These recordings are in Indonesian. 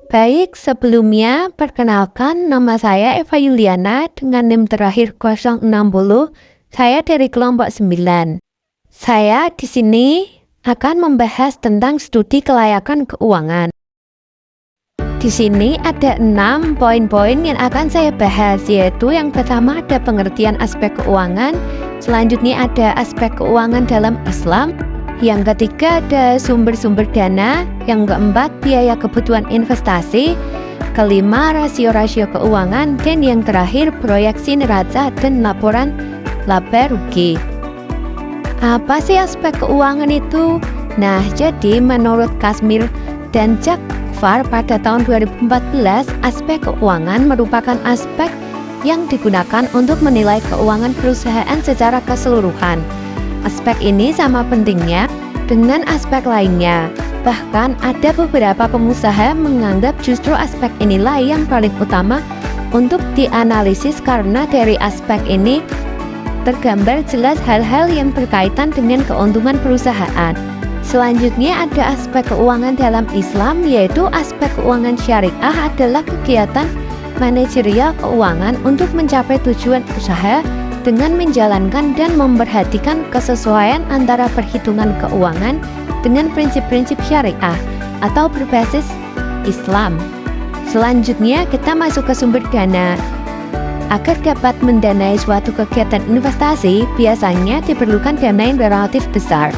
Baik, sebelumnya perkenalkan nama saya Eva Yuliana dengan NIM terakhir 060. Saya dari kelompok 9. Saya di sini akan membahas tentang studi kelayakan keuangan. Di sini ada 6 poin-poin yang akan saya bahas, yaitu yang pertama ada pengertian aspek keuangan, selanjutnya ada aspek keuangan dalam Islam, yang ketiga ada sumber-sumber dana, yang keempat biaya kebutuhan investasi, kelima rasio-rasio keuangan, dan yang terakhir proyeksi neraca dan laporan laba rugi. Apa sih aspek keuangan itu? Nah, jadi menurut Kashmir dan Jakfar pada tahun 2014, aspek keuangan merupakan aspek yang digunakan untuk menilai keuangan perusahaan secara keseluruhan. Aspek ini sama pentingnya dengan aspek lainnya. Bahkan ada beberapa pengusaha menganggap justru aspek inilah yang paling utama untuk dianalisis karena dari aspek ini tergambar jelas hal-hal yang berkaitan dengan keuntungan perusahaan. Selanjutnya ada aspek keuangan dalam Islam, yaitu aspek keuangan syariah adalah kegiatan manajerial keuangan untuk mencapai tujuan usaha dengan menjalankan dan memperhatikan kesesuaian antara perhitungan keuangan dengan prinsip-prinsip syariah atau berbasis Islam. Selanjutnya kita masuk ke sumber dana. Agar dapat mendanai suatu kegiatan investasi, biasanya diperlukan dana yang relatif besar.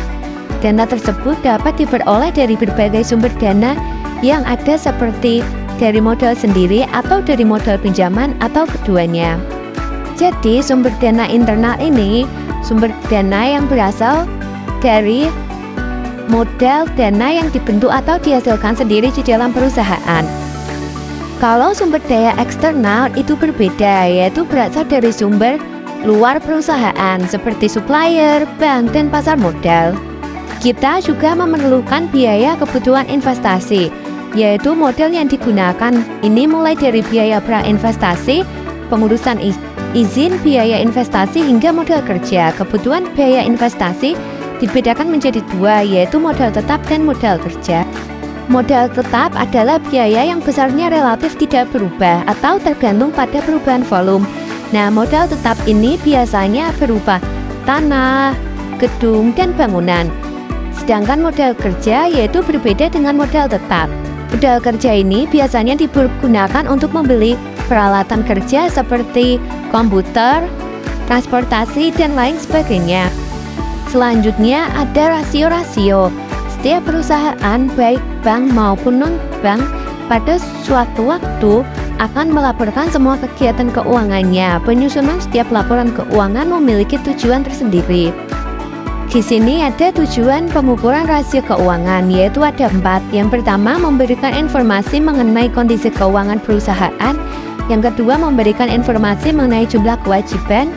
Dana tersebut dapat diperoleh dari berbagai sumber dana yang ada seperti dari modal sendiri atau dari modal pinjaman atau keduanya. Jadi sumber dana internal ini sumber dana yang berasal dari modal dana yang dibentuk atau dihasilkan sendiri di dalam perusahaan. Kalau sumber daya eksternal itu berbeda, yaitu berasal dari sumber luar perusahaan seperti supplier, bank, dan pasar modal. Kita juga memerlukan biaya kebutuhan investasi, yaitu modal yang digunakan ini mulai dari biaya pra-investasi, pengurusan izin, biaya investasi, hingga modal kerja. Kebutuhan biaya investasi dibedakan menjadi dua, yaitu modal tetap dan modal kerja. Modal tetap adalah biaya yang besarnya relatif tidak berubah atau tergantung pada perubahan volume. Nah, modal tetap ini biasanya berupa tanah, gedung, dan bangunan. Sedangkan modal kerja yaitu berbeda dengan modal tetap. Modal kerja ini biasanya digunakan untuk membeli peralatan kerja seperti komputer, transportasi, dan lain sebagainya. Selanjutnya ada rasio-rasio. Setiap perusahaan, baik bank maupun non-bank, pada suatu waktu akan melaporkan semua kegiatan keuangannya. Penyusunan setiap laporan keuangan memiliki tujuan tersendiri. Di sini ada tujuan pengukuran rasio keuangan, yaitu ada 4. Yang pertama, memberikan informasi mengenai kondisi keuangan perusahaan. Yang kedua, memberikan informasi mengenai jumlah kewajiban.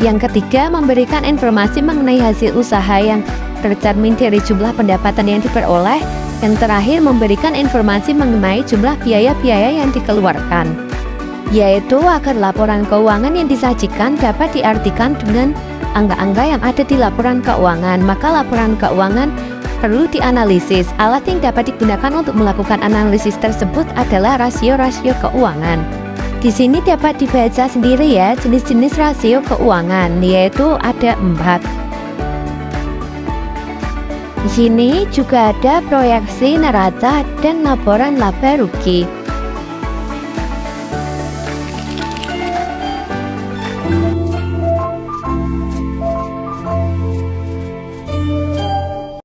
Yang ketiga, memberikan informasi mengenai hasil usaha yang tercermin dari jumlah pendapatan yang diperoleh. Yang terakhir, memberikan informasi mengenai jumlah biaya-biaya yang dikeluarkan, yaitu agar laporan keuangan yang disajikan dapat diartikan dengan angka-angka yang ada di laporan keuangan. Maka laporan keuangan perlu dianalisis. Alat yang dapat digunakan untuk melakukan analisis tersebut adalah rasio-rasio keuangan. Di sini dapat dibaca sendiri ya jenis-jenis rasio keuangan, yaitu ada 4. Di sini juga ada proyeksi neraca dan laporan laba rugi.